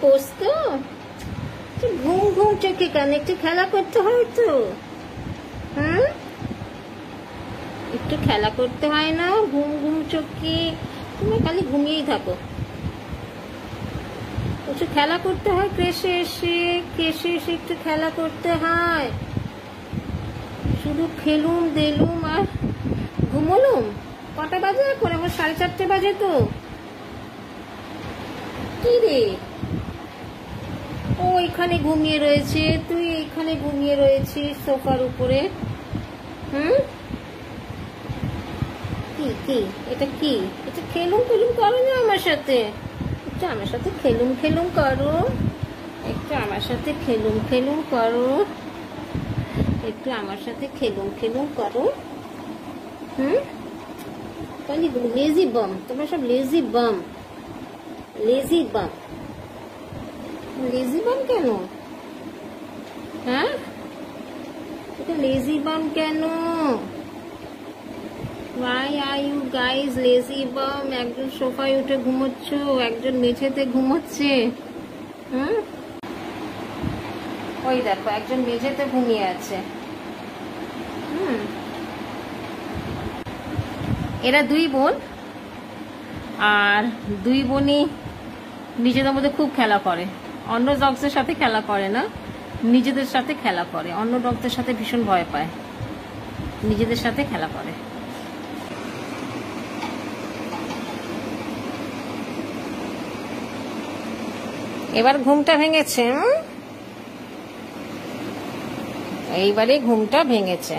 পোষ তো, ঘুম ঘুম চোখে কেন? একটু খেলা করতে হয় তো। হ্যাঁ, একটু খেলা করতে হয় না? ঘুম ঘুম চোখে তুমি খালি ঘুমিয়েই থাকো। একটু খেলা করতে হয়, ক্রেশে এসে একটু খেলা করতে হয়। শুধু খেলুম দিলুম আর ঘুমলুম। কটা বাজে এখন? আমার 4:30 বাজে তো। কি রে, ও এখানে ঘুমিয়ে রয়েছে, তুই এখানে ঘুমিয়ে রয়েছিস সোফার উপরে। হুম, কি কি এটা? কি এটা? খেলুম খেলুম করো না আমার সাথে? একটু আমার সাথে খেলুম খেলুম করো, একটু আমার সাথে খেলুম খেলুম করো, একটু আমার সাথে খেলুম খেলুম করো। হুম, তাহলে লেজি বাম, তোমরা সব লেজি বাম। লেজি বাম, লেজি বাম কেন? হ্যাঁ, এটা লেজি বাম কেন? Why are you guys lazy bum? একজন সোফায় উঠে ঘুমোচ্ছ, একজন মেঝেতে ঘুমোচ্ছে। হুম, ওই দেখো একজন মেঝেতে ঘুমিয়ে আছে। হুম, এরা দুই বোন, আর দুই বোনই নিজেদের মধ্যে খুব খেলা করে। অন্য ডগসের সাথে খেলা করে না, নিজেদের সাথে খেলা করে। অন্য ডগসের সাথে ভীষণ ভয় পায়, নিজেদের সাথে খেলা করে। এবার ঘুমটা ভেঙেছে, এইবারে ঘুমটা ভেঙেছে।